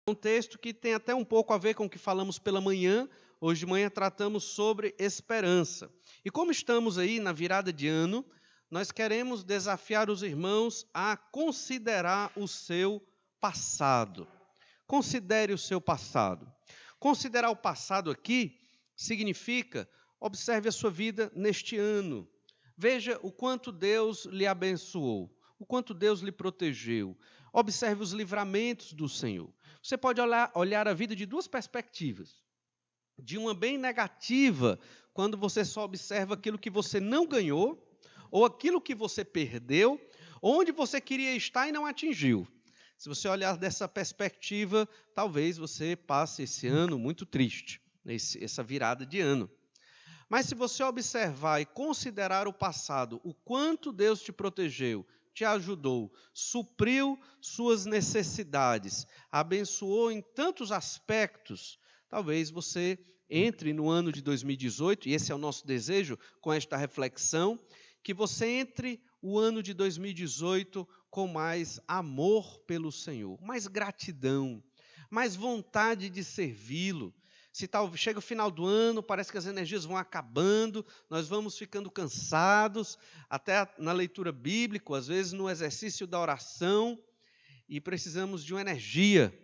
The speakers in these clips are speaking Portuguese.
Um texto que tem até um pouco a ver com o que falamos pela manhã. Hoje de manhã tratamos sobre esperança. E como estamos aí na virada de ano, nós queremos desafiar os irmãos a considerar o seu passado. Considere o seu passado. Considerar o passado aqui significa observe a sua vida neste ano. Veja o quanto Deus lhe abençoou, o quanto Deus lhe protegeu. Observe os livramentos do Senhor. Você pode olhar a vida de duas perspectivas. De uma bem negativa, quando você só observa aquilo que você não ganhou, ou aquilo que você perdeu, onde você queria estar e não atingiu. Se você olhar dessa perspectiva, talvez você passe esse ano muito triste, essa virada de ano. Mas se você observar e considerar o passado, o quanto Deus te protegeu, te ajudou, supriu suas necessidades, abençoou em tantos aspectos, talvez você entre no ano de 2018, e esse é o nosso desejo com esta reflexão, que você entre o ano de 2018 com mais amor pelo Senhor, mais gratidão, mais vontade de servi-lo. Se chega o final do ano, parece que as energias vão acabando, nós vamos ficando cansados, até na leitura bíblica, às vezes no exercício da oração, e precisamos de uma energia,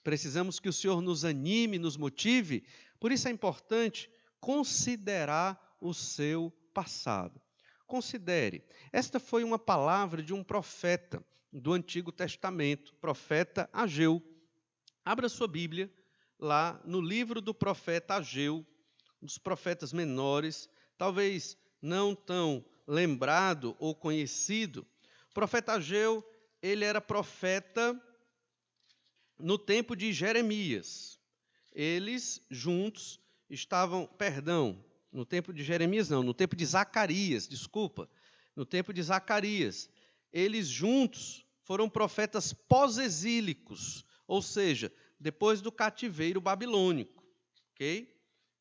precisamos que o Senhor nos anime, nos motive. Por isso é importante considerar o seu passado. Considere. Esta foi uma palavra de um profeta do Antigo Testamento, profeta Ageu. Abra sua Bíblia lá no livro do profeta Ageu, um dos profetas menores, talvez não tão lembrado ou conhecido. O profeta Ageu, ele era profeta no tempo de Jeremias. Eles juntos estavam, no tempo de Jeremias não, no tempo de Zacarias, no tempo de Zacarias. Eles juntos foram profetas pós-exílicos, ou seja, depois do cativeiro babilônico, ok?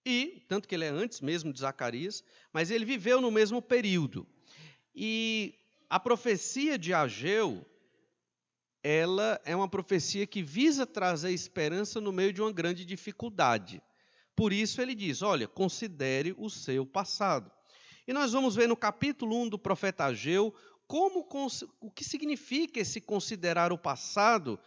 E, tanto que ele é antes mesmo de Zacarias, mas ele viveu no mesmo período. E a profecia de Ageu, ela é uma profecia que visa trazer esperança no meio de uma grande dificuldade. Por isso ele diz, olha, considere o seu passado. E nós vamos ver no capítulo 1 do profeta Ageu, o que significa esse considerar o passado,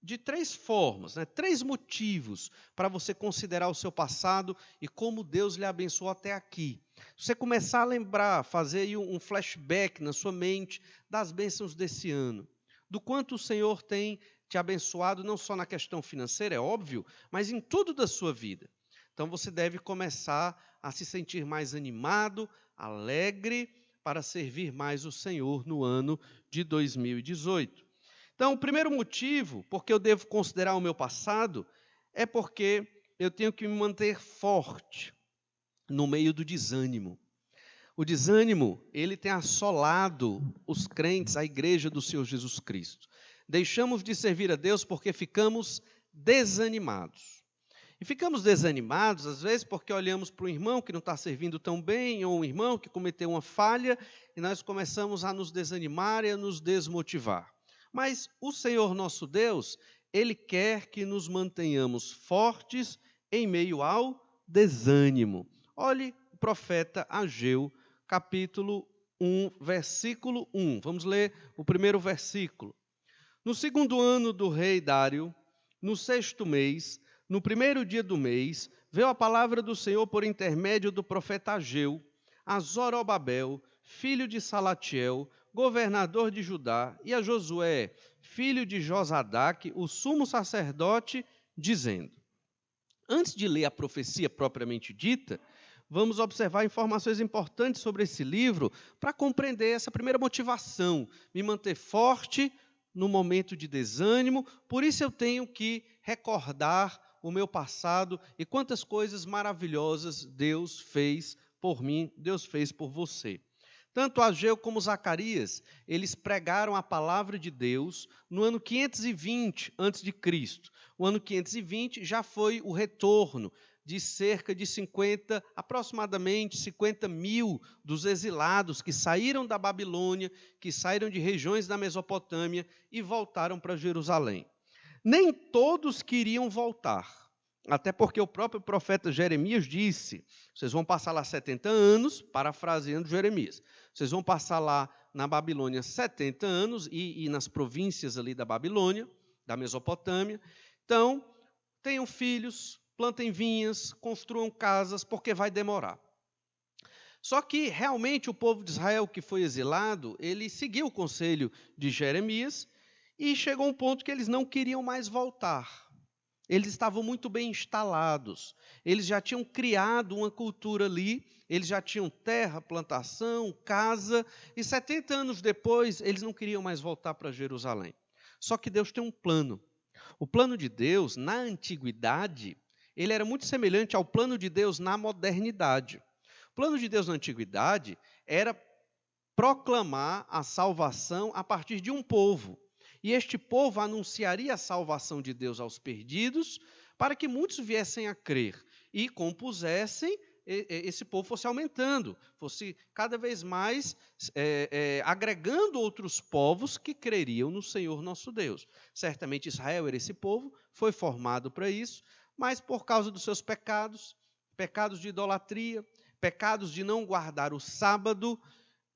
de três formas, três motivos para você considerar o seu passado e como Deus lhe abençoou até aqui. Se você começar a lembrar, fazer aí um flashback na sua mente das bênçãos desse ano, do quanto o Senhor tem te abençoado, não só na questão financeira, é óbvio, mas em tudo da sua vida. Então você deve começar a se sentir mais animado, alegre, para servir mais o Senhor no ano de 2018. Então, o primeiro motivo, porque eu devo considerar o meu passado, é porque eu tenho que me manter forte no meio do desânimo. O desânimo, ele tem assolado os crentes, a igreja do Senhor Jesus Cristo. Deixamos de servir a Deus porque ficamos desanimados. E ficamos desanimados, às vezes, porque olhamos para um irmão que não está servindo tão bem, ou um irmão que cometeu uma falha, e nós começamos a nos desanimar e a nos desmotivar. Mas o Senhor nosso Deus, Ele quer que nos mantenhamos fortes em meio ao desânimo. Olhe o profeta Ageu, capítulo 1, versículo 1. Vamos ler o primeiro versículo. No segundo ano do rei Dário, no 6º mês, no primeiro dia do mês, veio a palavra do Senhor por intermédio do profeta Ageu, a Zorobabel, filho de Salatiel, governador de Judá, e a Josué, filho de Josadaque, o sumo sacerdote, dizendo. Antes de ler a profecia propriamente dita, vamos observar informações importantes sobre esse livro para compreender essa primeira motivação, me manter forte no momento de desânimo. Por isso eu tenho que recordar o meu passado e quantas coisas maravilhosas Deus fez por mim, Deus fez por você. Tanto Ageu como Zacarias, eles pregaram a palavra de Deus no ano 520 a.C. O ano 520 já foi o retorno de cerca de aproximadamente 50 mil dos exilados que saíram da Babilônia, que saíram de regiões da Mesopotâmia e voltaram para Jerusalém. Nem todos queriam voltar. Até porque o próprio profeta Jeremias disse, vocês vão passar lá 70 anos, parafraseando Jeremias, vocês vão passar lá na Babilônia 70 anos e nas províncias ali da Babilônia, da Mesopotâmia. Então, tenham filhos, plantem vinhas, construam casas, porque vai demorar. Só que, realmente, o povo de Israel que foi exilado, ele seguiu o conselho de Jeremias e chegou a um ponto que eles não queriam mais voltar. Eles estavam muito bem instalados, eles já tinham criado uma cultura ali, eles já tinham terra, plantação, casa, e 70 anos depois, eles não queriam mais voltar para Jerusalém. Só que Deus tem um plano. O plano de Deus, na antiguidade, ele era muito semelhante ao plano de Deus na modernidade. O plano de Deus na antiguidade era proclamar a salvação a partir de um povo. E este povo anunciaria a salvação de Deus aos perdidos, para que muitos viessem a crer e compusessem, esse povo fosse aumentando, fosse cada vez mais agregando outros povos que creriam no Senhor nosso Deus. Certamente Israel era esse povo, foi formado para isso, mas por causa dos seus pecados, pecados de idolatria, pecados de não guardar o sábado,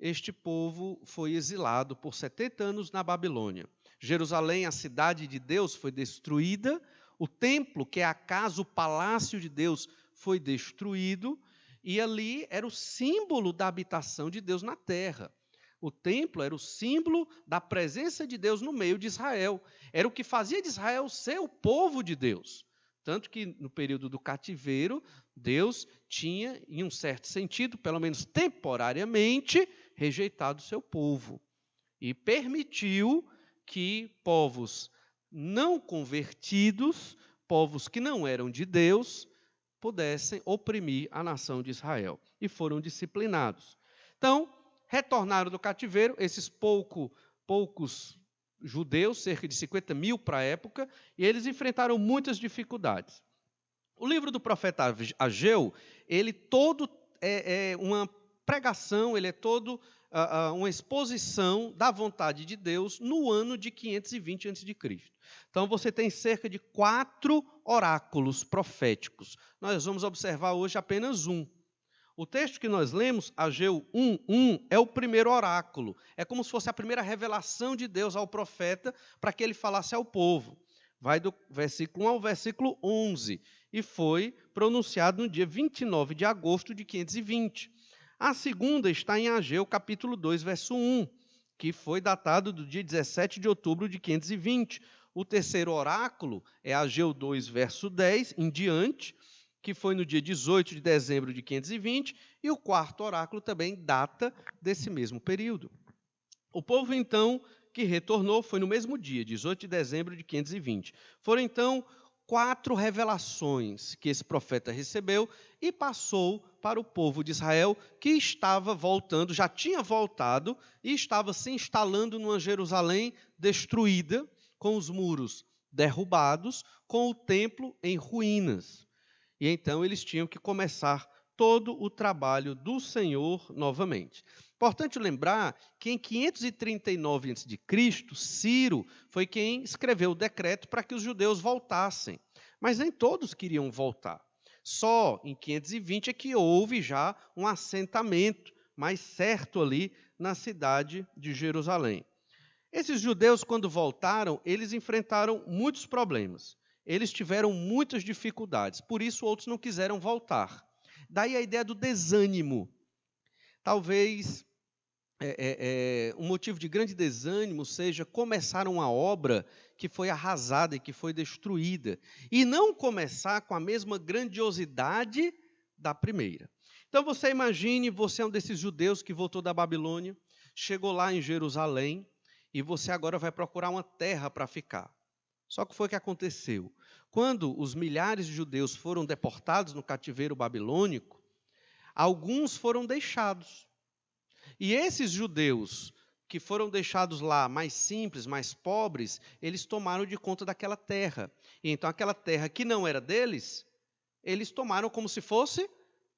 este povo foi exilado por 70 anos na Babilônia. Jerusalém, a cidade de Deus, foi destruída, o templo, que é a casa, o palácio de Deus, foi destruído, e ali era o símbolo da habitação de Deus na terra. O templo era o símbolo da presença de Deus no meio de Israel. Era o que fazia de Israel ser o povo de Deus. Tanto que, no período do cativeiro, Deus tinha, em um certo sentido, pelo menos temporariamente, rejeitado o seu povo. E permitiu que povos não convertidos, povos que não eram de Deus, pudessem oprimir a nação de Israel. E foram disciplinados. Então, retornaram do cativeiro, esses poucos judeus, cerca de 50 mil para a época, e eles enfrentaram muitas dificuldades. O livro do profeta Ageu, ele todo é uma pregação, ele é todo uma exposição da vontade de Deus no ano de 520 a.C. Então, você tem cerca de 4 oráculos proféticos. Nós vamos observar hoje apenas um. O texto que nós lemos, Ageu 1:1, é o primeiro oráculo. É como se fosse a primeira revelação de Deus ao profeta para que ele falasse ao povo. Vai do versículo 1 ao versículo 11. E foi pronunciado no dia 29 de agosto de 520. A segunda está em Ageu, capítulo 2, verso 1, que foi datado do dia 17 de outubro de 520. O terceiro oráculo é Ageu 2, verso 10, em diante, que foi no dia 18 de dezembro de 520, e o quarto oráculo também data desse mesmo período. O povo, então, que retornou foi no mesmo dia, 18 de dezembro de 520. Foram, então, 4 revelações que esse profeta recebeu e passou para o povo de Israel, que estava voltando, já tinha voltado, e estava se instalando numa Jerusalém destruída, com os muros derrubados, com o templo em ruínas. E então eles tinham que começar todo o trabalho do Senhor novamente. Importante lembrar que em 539 a.C., Ciro foi quem escreveu o decreto para que os judeus voltassem. Mas nem todos queriam voltar. Só em 520 é que houve já um assentamento mais certo ali na cidade de Jerusalém. Esses judeus, quando voltaram, eles enfrentaram muitos problemas. Eles tiveram muitas dificuldades, por isso outros não quiseram voltar. Daí a ideia do desânimo. Talvez um motivo de grande desânimo seja começar uma obra que foi arrasada e que foi destruída, e não começar com a mesma grandiosidade da primeira. Então você imagine, você é um desses judeus que voltou da Babilônia, chegou lá em Jerusalém, e você agora vai procurar uma terra para ficar. Só que foi o que aconteceu. Quando os milhares de judeus foram deportados no cativeiro babilônico, alguns foram deixados. E esses judeus que foram deixados lá, mais simples, mais pobres, eles tomaram de conta daquela terra. E então aquela terra que não era deles, eles tomaram como se fosse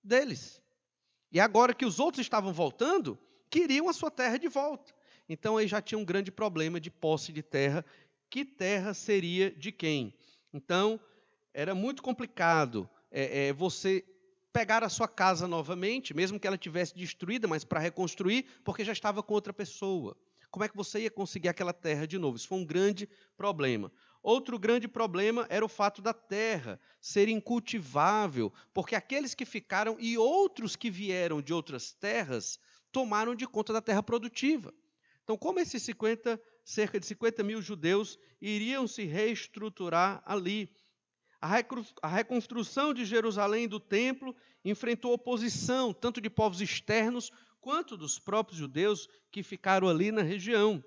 deles. E agora que os outros estavam voltando, queriam a sua terra de volta. Então aí já tinha um grande problema de posse de terra que terra seria de quem. Então, era muito complicado você pegar a sua casa novamente, mesmo que ela tivesse destruída, mas para reconstruir, porque já estava com outra pessoa. Como é que você ia conseguir aquela terra de novo? Isso foi um grande problema. Outro grande problema era o fato da terra ser incultivável, porque aqueles que ficaram e outros que vieram de outras terras tomaram de conta da terra produtiva. Então, como esses cerca de 50 mil judeus iriam se reestruturar ali? A reconstrução de Jerusalém e do templo enfrentou oposição, tanto de povos externos quanto dos próprios judeus que ficaram ali na região.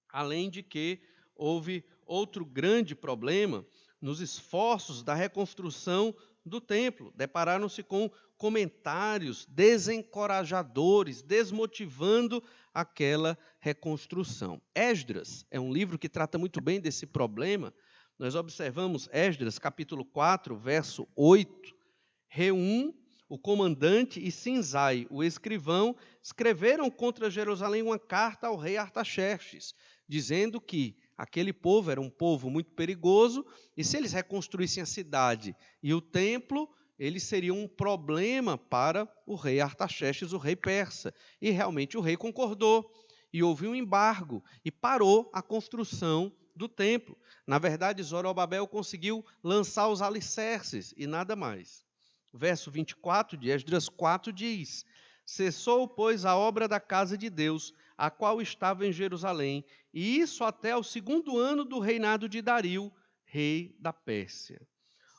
Além de que houve outro grande problema nos esforços da reconstrução do templo. Depararam-se com comentários desencorajadores, desmotivando aquela reconstrução. Esdras é um livro que trata muito bem desse problema. Nós observamos Esdras, capítulo 4, verso 8. Reum, o comandante, e Sinzai, o escrivão, escreveram contra Jerusalém uma carta ao rei Artaxerxes, dizendo que aquele povo era um povo muito perigoso, e se eles reconstruíssem a cidade e o templo, eles seriam um problema para o rei Artaxerxes, o rei persa. E realmente o rei concordou, e houve um embargo, e parou a construção do templo. Na verdade, Zorobabel conseguiu lançar os alicerces e nada mais. O verso 24 de Esdras 4 diz: cessou, pois, a obra da casa de Deus, a qual estava em Jerusalém, e isso até o 2º ano do reinado de Dario, rei da Pérsia.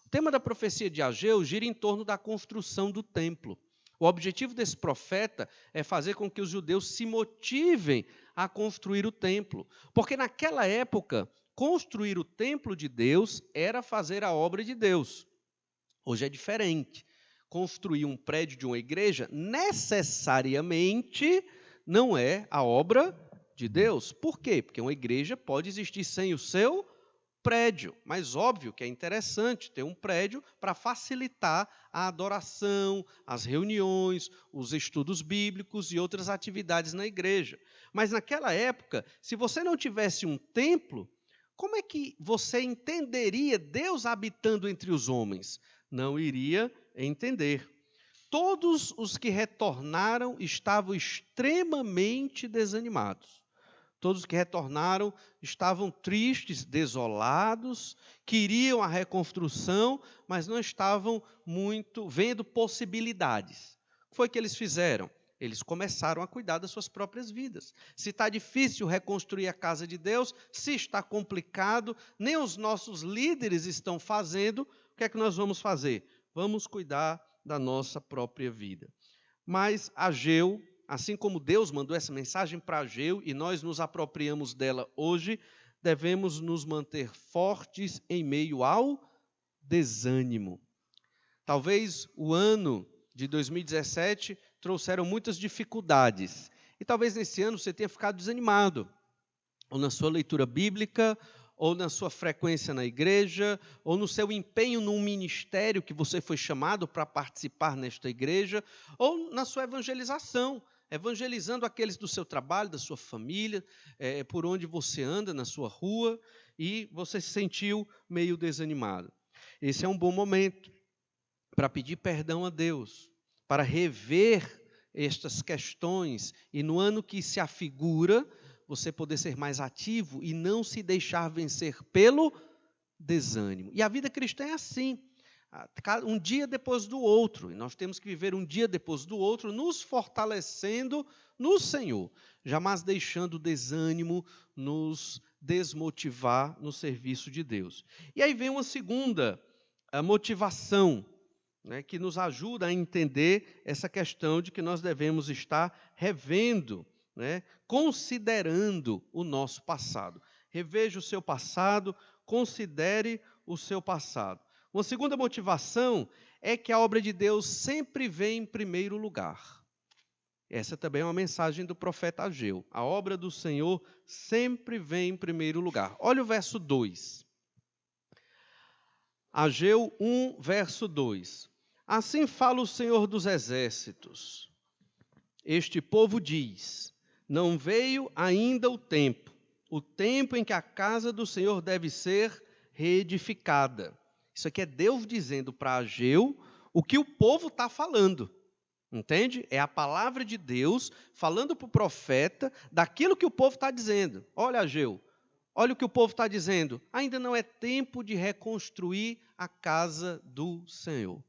O tema da profecia de Ageu gira em torno da construção do templo. O objetivo desse profeta é fazer com que os judeus se motivem a construir o templo. Porque naquela época, construir o templo de Deus era fazer a obra de Deus. Hoje é diferente. Construir um prédio de uma igreja necessariamente não é a obra de Deus. Por quê? Porque uma igreja pode existir sem o seu prédio, mas óbvio que é interessante ter um prédio para facilitar a adoração, as reuniões, os estudos bíblicos e outras atividades na igreja. Mas naquela época, se você não tivesse um templo, como é que você entenderia Deus habitando entre os homens? Não iria entender. Todos os que retornaram estavam extremamente desanimados. Todos que retornaram estavam tristes, desolados, queriam a reconstrução, mas não estavam muito vendo possibilidades. O que foi que eles fizeram? Eles começaram a cuidar das suas próprias vidas. Se está difícil reconstruir a casa de Deus, se está complicado, nem os nossos líderes estão fazendo, o que é que nós vamos fazer? Vamos cuidar da nossa própria vida. Mas Ageu, assim como Deus mandou essa mensagem para Ageu e nós nos apropriamos dela hoje, devemos nos manter fortes em meio ao desânimo. Talvez o ano de 2017 trouxeram muitas dificuldades. E talvez nesse ano você tenha ficado desanimado, ou na sua leitura bíblica, ou na sua frequência na igreja, ou no seu empenho num ministério que você foi chamado para participar nesta igreja, ou na sua evangelização, evangelizando aqueles do seu trabalho, da sua família, por onde você anda, na sua rua, e você se sentiu meio desanimado. Esse é um bom momento para pedir perdão a Deus, para rever estas questões, e no ano que se afigura, você poder ser mais ativo e não se deixar vencer pelo desânimo. E a vida cristã é assim, um dia depois do outro, e nós temos que viver um dia depois do outro, nos fortalecendo no Senhor, jamais deixando o desânimo nos desmotivar no serviço de Deus. E aí vem uma segunda motivação, que nos ajuda a entender essa questão de que nós devemos estar revendo, considerando o nosso passado. Reveja o seu passado, considere o seu passado. Uma segunda motivação é que a obra de Deus sempre vem em primeiro lugar. Essa também é uma mensagem do profeta Ageu. A obra do Senhor sempre vem em primeiro lugar. Olha o verso 2. Ageu 1, verso 2. Assim fala o Senhor dos Exércitos. Este povo diz: não veio ainda o tempo, o tempo em que a casa do Senhor deve ser reedificada. Isso aqui é Deus dizendo para Ageu o que o povo está falando. Entende? É a palavra de Deus falando para o profeta daquilo que o povo está dizendo. Olha, Ageu, olha o que o povo está dizendo. Ainda não é tempo de reconstruir a casa do Senhor.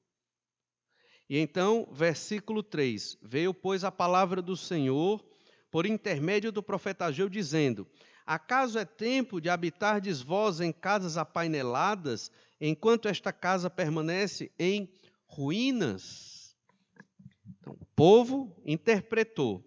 E então, versículo 3. Veio, pois, a palavra do Senhor por intermédio do profeta Ageu, dizendo: acaso é tempo de habitardes vós em casas apaineladas, enquanto esta casa permanece em ruínas? Então, o povo interpretou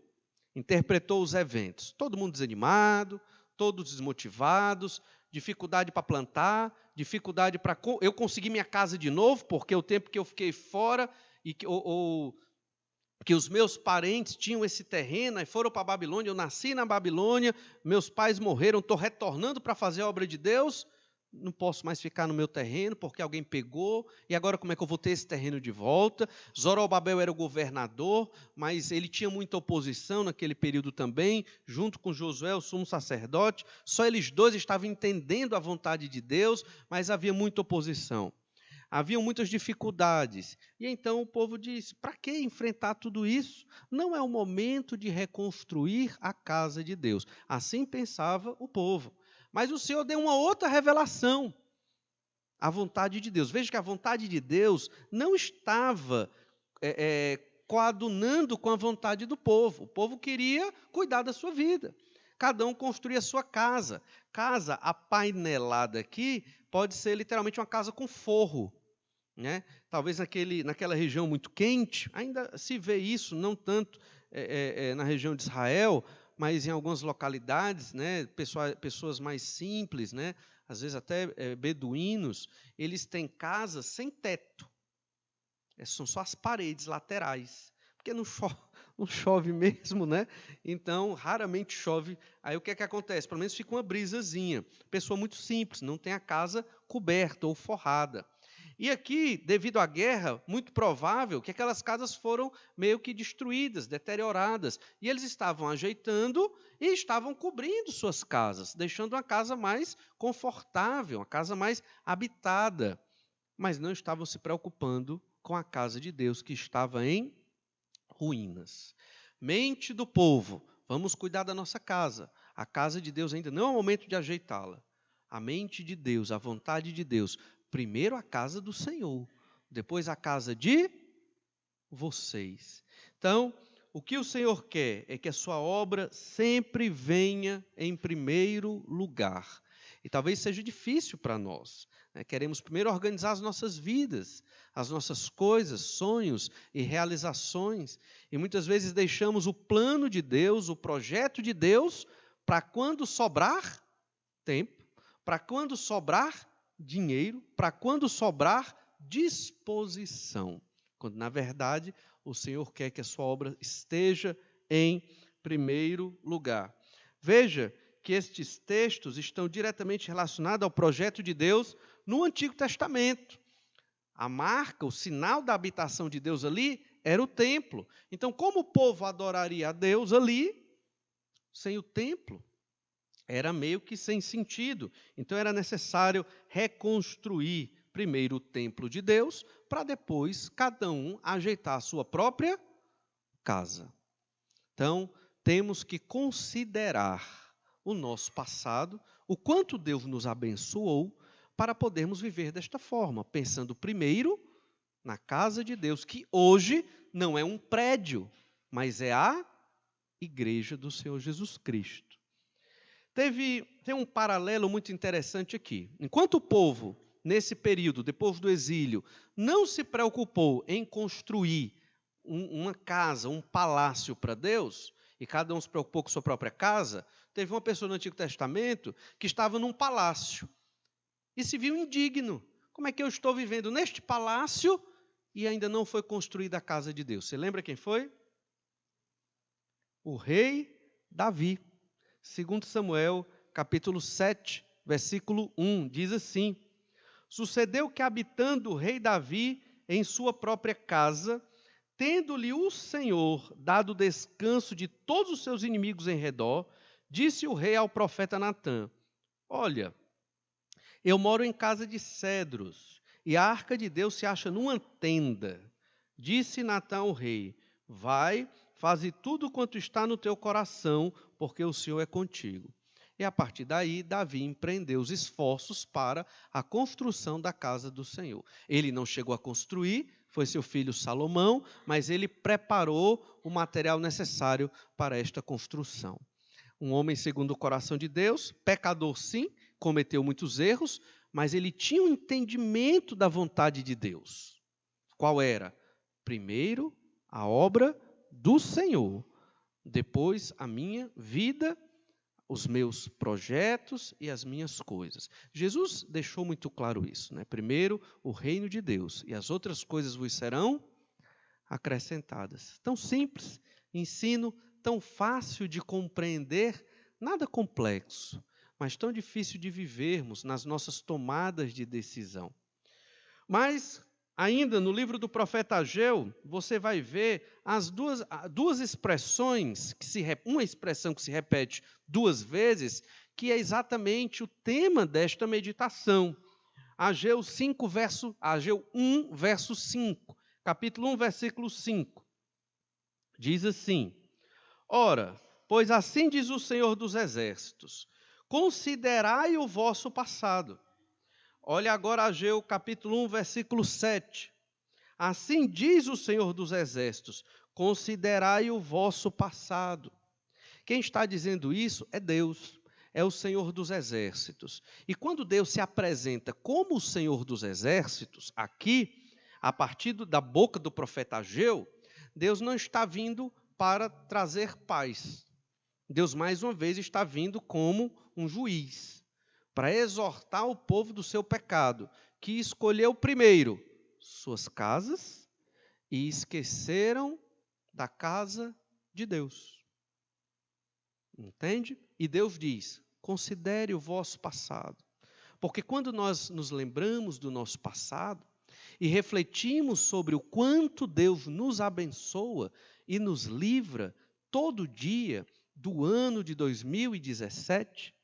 os eventos. Todo mundo desanimado, todos desmotivados, dificuldade para plantar, dificuldade para eu conseguir minha casa de novo, porque o tempo que eu fiquei fora e que os meus parentes tinham esse terreno e foram para a Babilônia, eu nasci na Babilônia, meus pais morreram, estou retornando para fazer a obra de Deus, não posso mais ficar no meu terreno porque alguém pegou, e agora como é que eu vou ter esse terreno de volta? Zorobabel era o governador, mas ele tinha muita oposição naquele período também, junto com Josué, o sumo sacerdote, só eles dois estavam entendendo a vontade de Deus, mas havia muita oposição. Haviam muitas dificuldades. E então o povo disse: para que enfrentar tudo isso? Não é o momento de reconstruir a casa de Deus. Assim pensava o povo. Mas o Senhor deu uma outra revelação, a vontade de Deus. Veja que a vontade de Deus não estava coadunando com a vontade do povo. O povo queria cuidar da sua vida. Cada um construía a sua casa. Casa apainelada aqui pode ser literalmente uma casa com forro. Né? Talvez naquela região muito quente, ainda se vê isso, não tanto na região de Israel, mas em algumas localidades, né, pessoas mais simples, né, às vezes até beduínos, eles têm casas sem teto. São só as paredes laterais, porque não chove mesmo, né? Então, raramente chove. Aí o que é que acontece? Pelo menos fica uma brisazinha. Pessoa muito simples, não tem a casa coberta ou forrada. E aqui, devido à guerra, muito provável que aquelas casas foram meio que destruídas, deterioradas. E eles estavam ajeitando e estavam cobrindo suas casas, deixando uma casa mais confortável, uma casa mais habitada. Mas não estavam se preocupando com a casa de Deus, que estava em ruínas. Mente do povo: vamos cuidar da nossa casa. A casa de Deus ainda não é o momento de ajeitá-la. A mente de Deus, a vontade de Deus: primeiro a casa do Senhor, depois a casa de vocês. Então, o que o Senhor quer é que a sua obra sempre venha em primeiro lugar. E talvez seja difícil para nós. Né? Queremos primeiro organizar as nossas vidas, as nossas coisas, sonhos e realizações. E muitas vezes deixamos o plano de Deus, o projeto de Deus, para quando sobrar tempo, para quando sobrar dinheiro, para quando sobrar disposição. Quando, na verdade, o Senhor quer que a sua obra esteja em primeiro lugar. Veja que estes textos estão diretamente relacionados ao projeto de Deus no Antigo Testamento. A marca, o sinal da habitação de Deus ali era o templo. Então, como o povo adoraria a Deus ali, sem o templo? Era meio que sem sentido. Então era necessário reconstruir primeiro o templo de Deus, para depois cada um ajeitar a sua própria casa. Então, temos que considerar o nosso passado, o quanto Deus nos abençoou, para podermos viver desta forma, pensando primeiro na casa de Deus, que hoje não é um prédio, mas é a igreja do Senhor Jesus Cristo. Tem um paralelo muito interessante aqui. Enquanto o povo, nesse período, depois do exílio, não se preocupou em construir uma casa, um palácio para Deus, e cada um se preocupou com sua própria casa, teve uma pessoa no Antigo Testamento que estava num palácio e se viu indigno. Como é que eu estou vivendo neste palácio e ainda não foi construída a casa de Deus? Você lembra quem foi? O rei Davi. 2 Samuel, capítulo 7, versículo 1, diz assim: sucedeu que, habitando o rei Davi em sua própria casa, tendo-lhe o Senhor dado descanso de todos os seus inimigos em redor, Disse o rei ao profeta Natã: olha, eu moro em casa de cedros, e a arca de Deus se acha numa tenda. Disse Natã ao rei: vai, faze tudo quanto está no teu coração, porque o Senhor é contigo. E a partir daí, Davi empreendeu os esforços para a construção da casa do Senhor. Ele não chegou a construir, foi seu filho Salomão, mas ele preparou o material necessário para esta construção. Um homem segundo o coração de Deus, pecador sim, cometeu muitos erros, mas ele tinha um entendimento da vontade de Deus. Qual era? Primeiro, a obra do Senhor. Depois, a minha vida, os meus projetos e as minhas coisas. Jesus deixou muito claro isso, né? Primeiro, o reino de Deus, e as outras coisas vos serão acrescentadas. Tão simples, ensino tão fácil de compreender, nada complexo, mas tão difícil de vivermos nas nossas tomadas de decisão. Mas, ainda no livro do profeta Ageu, você vai ver as duas expressões, uma expressão que se repete duas vezes, que é exatamente o tema desta meditação. Ageu 1, verso 5. Capítulo 1, versículo 5. Diz assim: ora, pois assim diz o Senhor dos Exércitos, considerai o vosso passado. Olha agora Ageu capítulo 1, versículo 7. Assim diz o Senhor dos Exércitos, considerai o vosso passado. Quem está dizendo isso é Deus, é o Senhor dos Exércitos. E quando Deus se apresenta como o Senhor dos Exércitos, aqui, a partir da boca do profeta Ageu, Deus não está vindo para trazer paz. Deus, mais uma vez, está vindo como um juiz, para exortar o povo do seu pecado, que escolheu primeiro suas casas e esqueceram da casa de Deus. Entende? E Deus diz: considere o vosso passado. Porque quando nós nos lembramos do nosso passado e refletimos sobre o quanto Deus nos abençoa e nos livra todo dia do ano de 2017,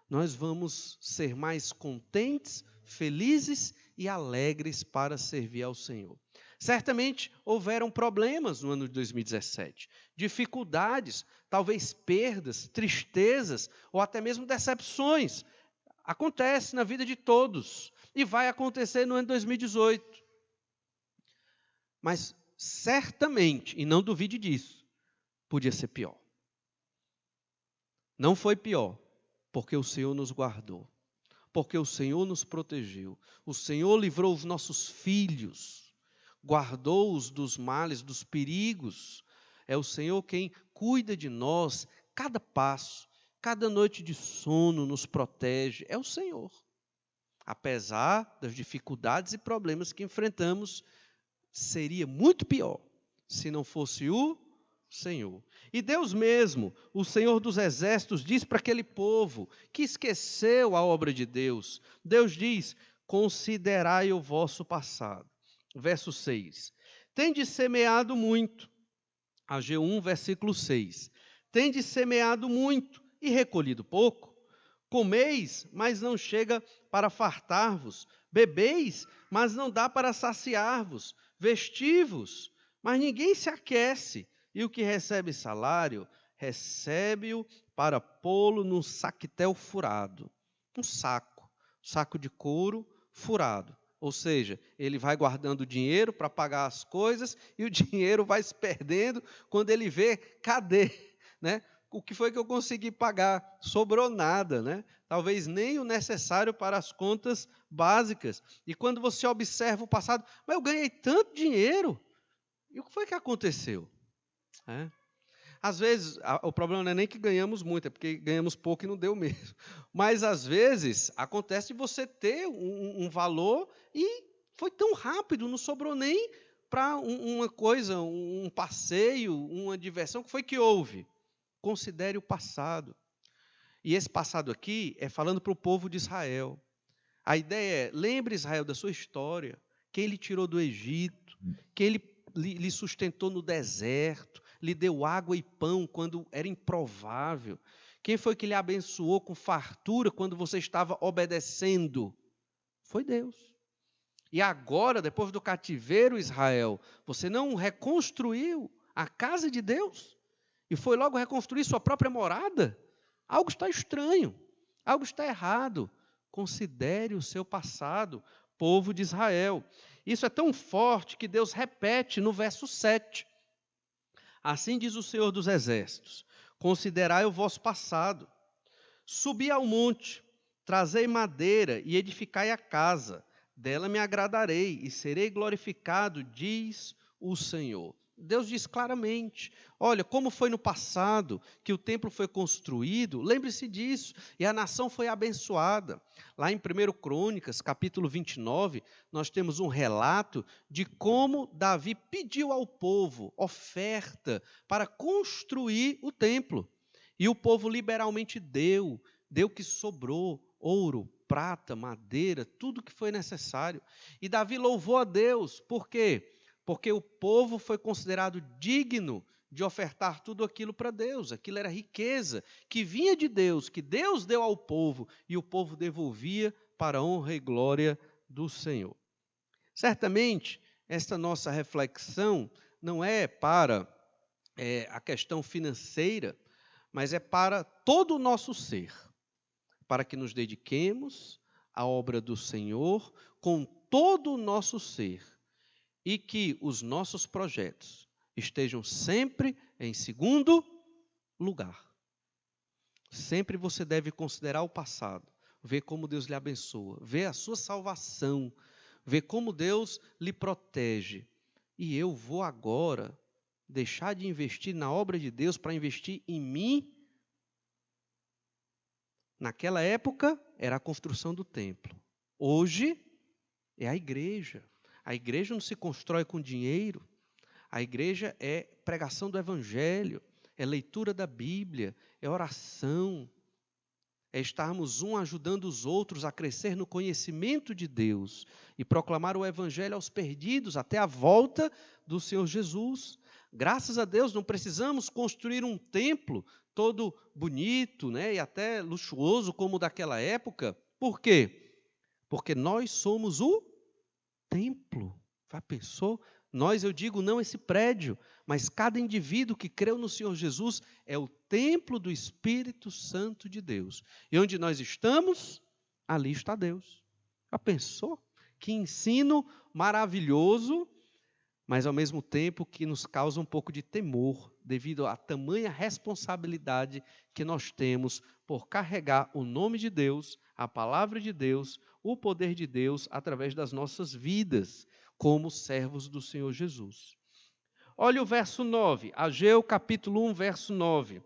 nós vamos ser mais contentes, felizes e alegres para servir ao Senhor. Certamente houveram problemas no ano de 2017, dificuldades, talvez perdas, tristezas ou até mesmo decepções. Acontece na vida de todos e vai acontecer no ano de 2018. Mas certamente, e não duvide disso, podia ser pior. Não foi pior, porque o Senhor nos guardou, porque o Senhor nos protegeu, o Senhor livrou os nossos filhos, guardou-os dos males, dos perigos. É o Senhor quem cuida de nós, cada passo, cada noite de sono nos protege, é o Senhor. Apesar das dificuldades e problemas que enfrentamos, seria muito pior se não fosse o Senhor. E Deus mesmo, o Senhor dos Exércitos, diz para aquele povo que esqueceu a obra de Deus. Deus diz: considerai o vosso passado. Verso 6. Tendes semeado muito. Ageu 1, versículo 6. Tendes semeado muito e recolhido pouco. Comeis, mas não chega para fartar-vos. Bebeis, mas não dá para saciar-vos. Vestivos, mas ninguém se aquece. E o que recebe salário, recebe-o para pô-lo num saquetel furado. Um saco de couro furado. Ou seja, ele vai guardando dinheiro para pagar as coisas e o dinheiro vai se perdendo quando ele vê, cadê? Né? O que foi que eu consegui pagar? Sobrou nada, né? Talvez nem o necessário para as contas básicas. E quando você observa o passado, mas eu ganhei tanto dinheiro. E o que foi que aconteceu? Às vezes, o problema não é nem que ganhamos muito, é porque ganhamos pouco e não deu mesmo. Mas, às vezes, acontece de você ter um valor e foi tão rápido, não sobrou nem para uma coisa, um passeio, uma diversão. O que foi que houve? Considere o passado. E esse passado aqui é falando para o povo de Israel. A ideia é, lembre Israel da sua história, quem lhe tirou do Egito, quem lhe sustentou no deserto, lhe deu água e pão quando era improvável, Quem foi que lhe abençoou com fartura quando você estava obedecendo? Foi Deus. E agora, depois do cativeiro, Israel, você não reconstruiu a casa de Deus? E foi logo reconstruir sua própria morada? Algo está estranho, algo está errado. Considere o seu passado, povo de Israel. Isso é tão forte que Deus repete no verso 7. Assim diz o Senhor dos Exércitos: considerai o vosso passado. Subi ao monte, trazei madeira e edificai a casa. Dela me agradarei e serei glorificado, diz o Senhor. Deus diz claramente: olha, como foi no passado que o templo foi construído, lembre-se disso, e a nação foi abençoada. Lá em 1 Crônicas, capítulo 29, nós temos um relato de como Davi pediu ao povo oferta para construir o templo. E o povo liberalmente deu o que sobrou, ouro, prata, madeira, tudo que foi necessário. E Davi louvou a Deus, por quê? Porque o povo foi considerado digno de ofertar tudo aquilo para Deus. Aquilo era riqueza que vinha de Deus, que Deus deu ao povo, e o povo devolvia para a honra e glória do Senhor. Certamente, esta nossa reflexão não é para a questão financeira, mas é para todo o nosso ser, para que nos dediquemos à obra do Senhor com todo o nosso ser e que os nossos projetos estejam sempre em segundo lugar. Sempre você deve considerar o passado, ver como Deus lhe abençoa, ver a sua salvação, ver como Deus lhe protege. E eu vou agora deixar de investir na obra de Deus para investir em mim. Naquela época era a construção do templo. Hoje é a igreja. A igreja não se constrói com dinheiro. A igreja é pregação do evangelho, é leitura da Bíblia, é oração, é estarmos um ajudando os outros a crescer no conhecimento de Deus e proclamar o evangelho aos perdidos até a volta do Senhor Jesus. Graças a Deus não precisamos construir um templo todo bonito, né, e até luxuoso como o daquela época. Por quê? Porque nós somos o templo. Já pensou? Nós, eu digo, não esse prédio, mas cada indivíduo que creu no Senhor Jesus é o templo do Espírito Santo de Deus. E onde nós estamos, ali está Deus. Já pensou? Que ensino maravilhoso, mas ao mesmo tempo que nos causa um pouco de temor, devido à tamanha responsabilidade que nós temos por carregar o nome de Deus, a palavra de Deus, o poder de Deus através das nossas vidas, como servos do Senhor Jesus. Olha o verso 9, Ageu capítulo 1, verso 9.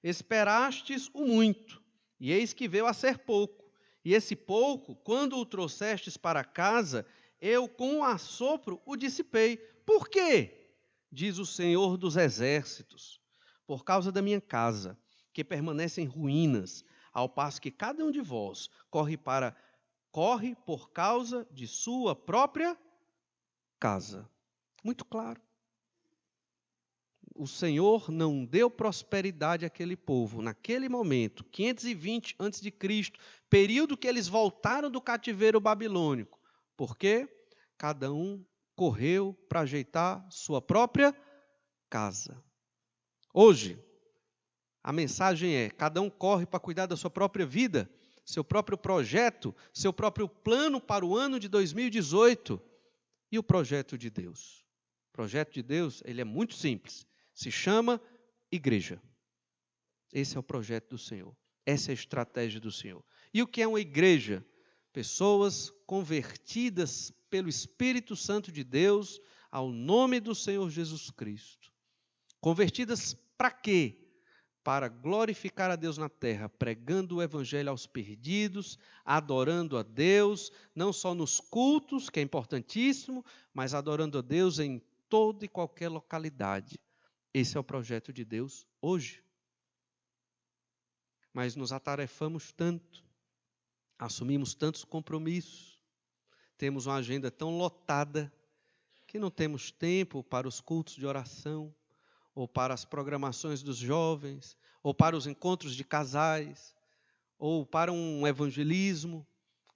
Esperastes o muito, e eis que veio a ser pouco. E esse pouco, quando o trouxestes para casa, eu com um assopro o dissipei. Por quê? Diz o Senhor dos Exércitos. Por causa da minha casa, que permanece em ruínas, ao passo que cada um de vós corre por causa de sua própria casa. Muito claro. O Senhor não deu prosperidade àquele povo. Naquele momento, 520 a.C., período que eles voltaram do cativeiro babilônico. Por quê? Cada um correu para ajeitar sua própria casa. Hoje, a mensagem é: cada um corre para cuidar da sua própria vida, seu próprio projeto, seu próprio plano para o ano de 2018. E o projeto de Deus? O projeto de Deus, ele é muito simples. Se chama igreja. Esse é o projeto do Senhor. Essa é a estratégia do Senhor. E o que é uma igreja? Pessoas convertidas pelo Espírito Santo de Deus ao nome do Senhor Jesus Cristo. Convertidas para quê? Para glorificar a Deus na terra, pregando o evangelho aos perdidos, adorando a Deus, não só nos cultos, que é importantíssimo, mas adorando a Deus em toda e qualquer localidade. Esse é o projeto de Deus hoje. Mas nos atarefamos tanto, assumimos tantos compromissos, temos uma agenda tão lotada, que não temos tempo para os cultos de oração, ou para as programações dos jovens, ou para os encontros de casais, ou para um evangelismo,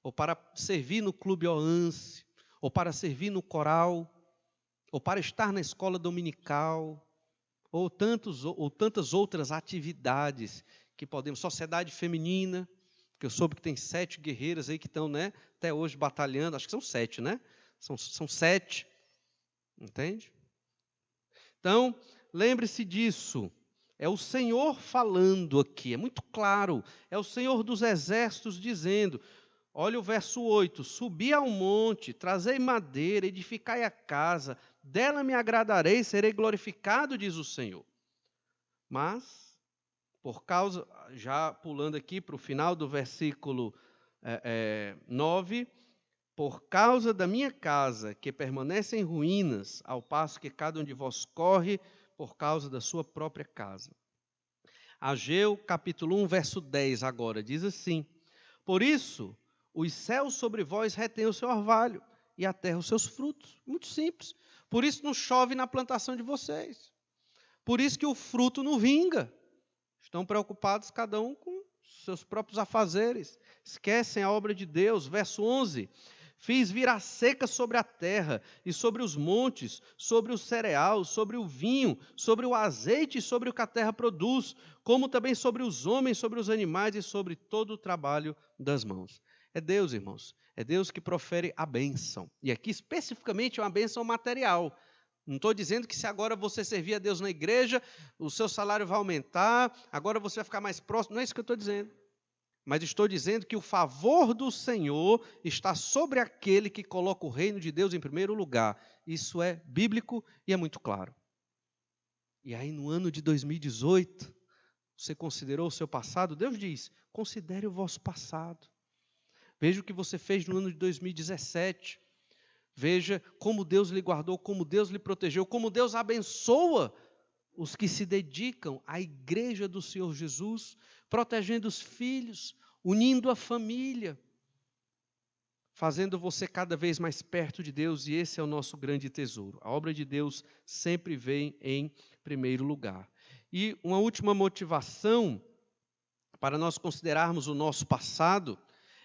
ou para servir no clube Oance, ou para servir no coral, ou para estar na escola dominical, ou tantas outras atividades que podemos, sociedade feminina, que eu soube que tem 7 guerreiras aí que estão, né, até hoje batalhando, acho que são 7, né? São 7, entende? Então, lembre-se disso, é o Senhor falando aqui, é muito claro, é o Senhor dos exércitos dizendo, olha o verso 8, subi ao monte, trazei madeira, edificai a casa, dela me agradarei, serei glorificado, diz o Senhor. Mas, por causa, já pulando aqui para o final do versículo 9, por causa da minha casa, que permanece em ruínas, ao passo que cada um de vós corre por causa da sua própria casa. Ageu, capítulo 1, verso 10 agora, diz assim, por isso, os céus sobre vós retêm o seu orvalho, e a terra os seus frutos. Muito simples. Por isso não chove na plantação de vocês. Por isso que o fruto não vinga. Estão preocupados cada um com seus próprios afazeres. Esquecem a obra de Deus. Verso 11. Fiz vir a seca sobre a terra e sobre os montes, sobre o cereal, sobre o vinho, sobre o azeite e sobre o que a terra produz, como também sobre os homens, sobre os animais e sobre todo o trabalho das mãos. É Deus, irmãos. É Deus que profere a bênção. E aqui especificamente é uma bênção material. Não estou dizendo que se agora você servir a Deus na igreja, o seu salário vai aumentar, agora você vai ficar mais próximo. Não é isso que eu estou dizendo. Mas estou dizendo que o favor do Senhor está sobre aquele que coloca o reino de Deus em primeiro lugar. Isso é bíblico e é muito claro. E aí no ano de 2018, você considerou o seu passado? Deus diz, considere o vosso passado. Veja o que você fez no ano de 2017. Veja como Deus lhe guardou, como Deus lhe protegeu, como Deus abençoa os que se dedicam à igreja do Senhor Jesus, protegendo os filhos, unindo a família, fazendo você cada vez mais perto de Deus, e esse é o nosso grande tesouro. A obra de Deus sempre vem em primeiro lugar. E uma última motivação para nós considerarmos o nosso passado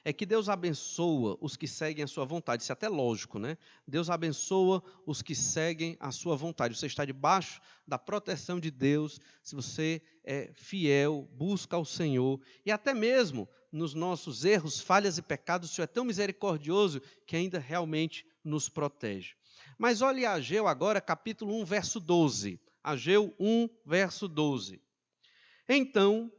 é que Deus abençoa os que seguem a sua vontade. Isso é até lógico, né? Deus abençoa os que seguem a sua vontade. Você está debaixo da proteção de Deus, se você é fiel, busca ao Senhor. E até mesmo nos nossos erros, falhas e pecados, o Senhor é tão misericordioso que ainda realmente nos protege. Mas olhe Ageu agora, capítulo 1, verso 12. Ageu 1, verso 12. Então,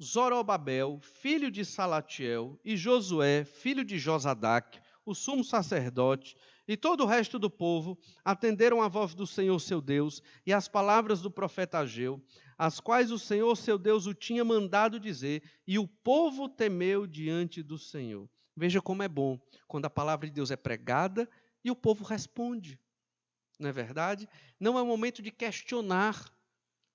Zorobabel, filho de Salatiel, e Josué, filho de Josadaque, o sumo sacerdote, e todo o resto do povo, atenderam à voz do Senhor seu Deus e às palavras do profeta Ageu, as quais o Senhor seu Deus o tinha mandado dizer, e o povo temeu diante do Senhor. Veja como é bom quando a palavra de Deus é pregada e o povo responde. Não é verdade? Não é um momento de questionar,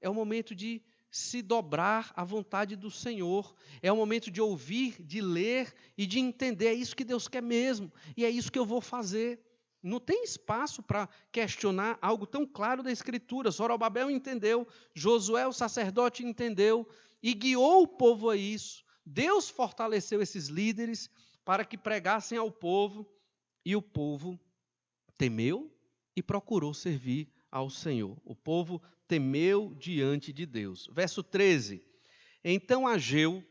é um momento de se dobrar à vontade do Senhor. É o momento de ouvir, de ler e de entender. É isso que Deus quer mesmo. E é isso que eu vou fazer. Não tem espaço para questionar algo tão claro da Escritura. Zorobabel entendeu, Josué, o sacerdote, entendeu e guiou o povo a isso. Deus fortaleceu esses líderes para que pregassem ao povo e o povo temeu e procurou servir ao Senhor. O povo temeu diante de Deus. Verso 13. Então Ageu,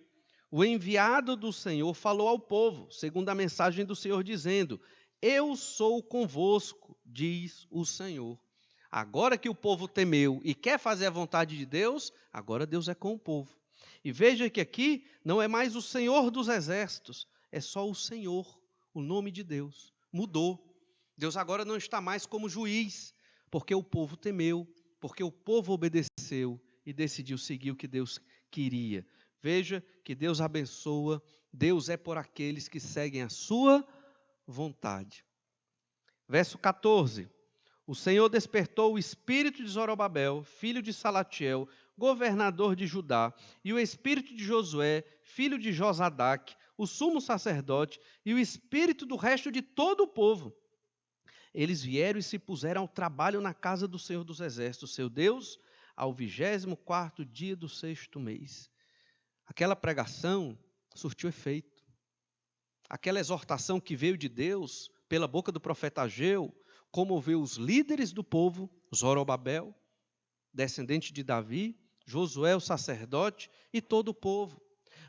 o enviado do Senhor, falou ao povo, segundo a mensagem do Senhor, dizendo: eu sou convosco, diz o Senhor. Agora que o povo temeu e quer fazer a vontade de Deus, agora Deus é com o povo. E veja que aqui não é mais o Senhor dos exércitos, é só o Senhor, o nome de Deus. Mudou. Deus agora não está mais como juiz, porque o povo temeu, porque o povo obedeceu e decidiu seguir o que Deus queria. Veja que Deus abençoa, Deus é por aqueles que seguem a sua vontade. Verso 14. O Senhor despertou o espírito de Zorobabel, filho de Salatiel, governador de Judá, e o espírito de Josué, filho de Josadaque, o sumo sacerdote, e o espírito do resto de todo o povo. Eles vieram e se puseram ao trabalho na casa do Senhor dos Exércitos, seu Deus, ao 24º dia do 6º mês. Aquela pregação surtiu efeito. Aquela exortação que veio de Deus, pela boca do profeta Ageu, comoveu os líderes do povo, Zorobabel, descendente de Davi, Josué, o sacerdote, e todo o povo.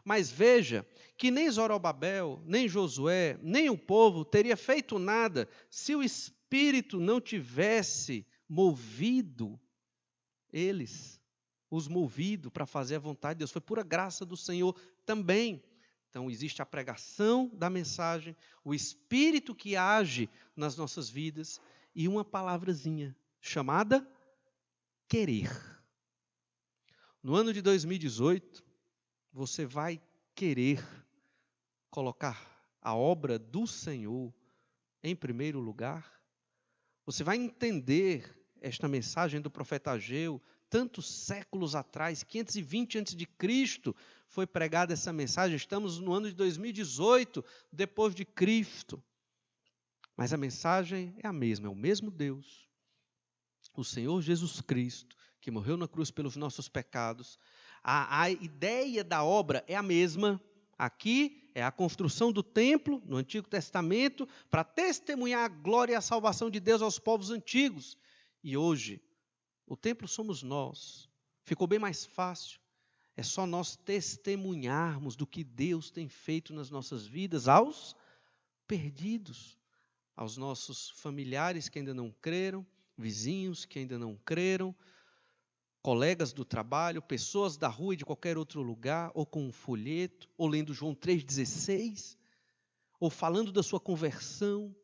Mas veja que nem Zorobabel, nem Josué, nem o povo teria feito nada se o Espírito não tivesse movido eles, os movido para fazer a vontade de Deus. Foi pura graça do Senhor também. Então, existe a pregação da mensagem, o Espírito que age nas nossas vidas e uma palavrazinha chamada querer. No ano de 2018, você vai querer colocar a obra do Senhor em primeiro lugar? Você vai entender esta mensagem do profeta Ageu, tantos séculos atrás, 520 a.C., foi pregada essa mensagem. Estamos no ano de 2018, depois de Cristo. Mas a mensagem é a mesma, é o mesmo Deus, o Senhor Jesus Cristo, que morreu na cruz pelos nossos pecados. A ideia da obra é a mesma. Aqui é a construção do templo, no Antigo Testamento, para testemunhar a glória e a salvação de Deus aos povos antigos. E hoje, o templo somos nós. Ficou bem mais fácil. É só nós testemunharmos do que Deus tem feito nas nossas vidas aos perdidos, aos nossos familiares que ainda não creram, vizinhos que ainda não creram, colegas do trabalho, pessoas da rua e de qualquer outro lugar, ou com um folheto, ou lendo João 3,16, ou falando da sua conversão.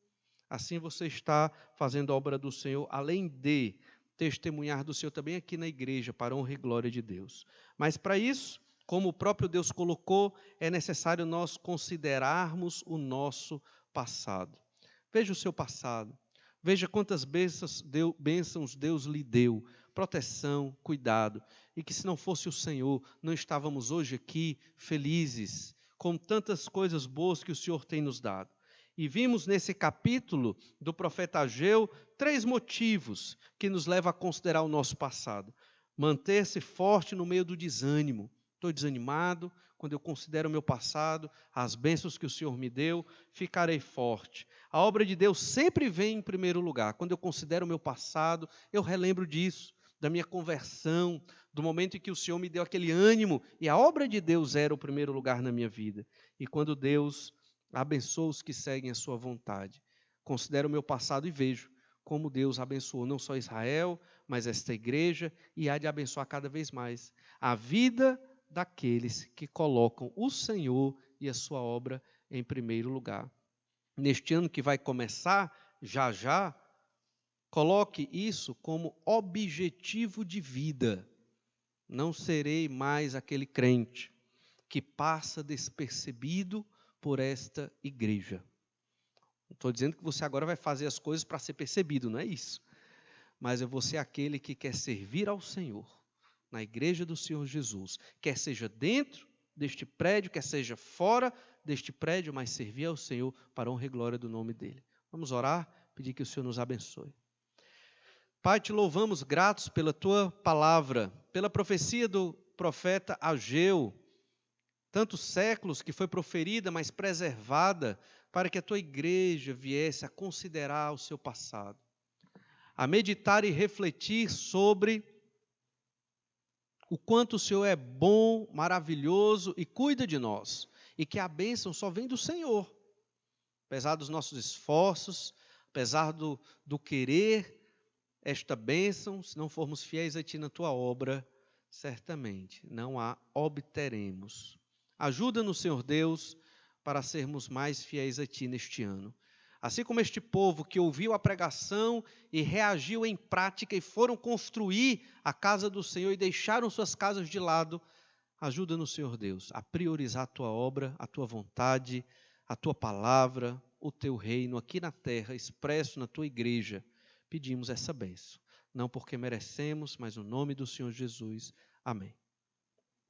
Assim você está fazendo a obra do Senhor, além de testemunhar do Senhor também aqui na igreja, para a honra e glória de Deus. Mas para isso, como o próprio Deus colocou, é necessário nós considerarmos o nosso passado. Veja o seu passado. Veja quantas bênçãos Deus lhe deu, proteção, cuidado, e que se não fosse o Senhor, não estávamos hoje aqui felizes, com tantas coisas boas que o Senhor tem nos dado. E vimos nesse capítulo do profeta Ageu 3 motivos que nos levam a considerar o nosso passado. Manter-se forte no meio do desânimo. Estou desanimado, quando eu considero o meu passado, as bênçãos que o Senhor me deu, ficarei forte. A obra de Deus sempre vem em primeiro lugar. Quando eu considero o meu passado, eu relembro disso, da minha conversão, do momento em que o Senhor me deu aquele ânimo, e a obra de Deus era o primeiro lugar na minha vida. E quando Deus abençoa os que seguem a sua vontade, considero o meu passado e vejo como Deus abençoou não só Israel, mas esta igreja, e há de abençoar cada vez mais a vida daqueles que colocam o Senhor e a sua obra em primeiro lugar. Neste ano que vai começar, já, coloque isso como objetivo de vida. Não serei mais aquele crente que passa despercebido por esta igreja. Não estou dizendo que você agora vai fazer as coisas para ser percebido, não é isso. Mas eu vou ser aquele que quer servir ao Senhor, na igreja do Senhor Jesus, quer seja dentro deste prédio, quer seja fora deste prédio, mas servir ao Senhor para a honra e glória do nome dEle. Vamos orar, pedir que o Senhor nos abençoe. Pai, te louvamos gratos pela Tua palavra, pela profecia do profeta Ageu, tantos séculos que foi proferida, mas preservada, para que a Tua igreja viesse a considerar o seu passado, a meditar e refletir sobre o quanto o Senhor é bom, maravilhoso e cuida de nós, e que a bênção só vem do Senhor, apesar dos nossos esforços, apesar do querer esta bênção, se não formos fiéis a Ti na Tua obra, certamente não a obteremos. Ajuda-nos, Senhor Deus, para sermos mais fiéis a Ti neste ano. Assim como este povo que ouviu a pregação e reagiu em prática e foram construir a casa do Senhor e deixaram suas casas de lado, ajuda-nos, Senhor Deus, a priorizar a Tua obra, a Tua vontade, a Tua palavra, o Teu reino aqui na terra, expresso na Tua igreja. Pedimos essa bênção, não porque merecemos, mas no nome do Senhor Jesus. Amém.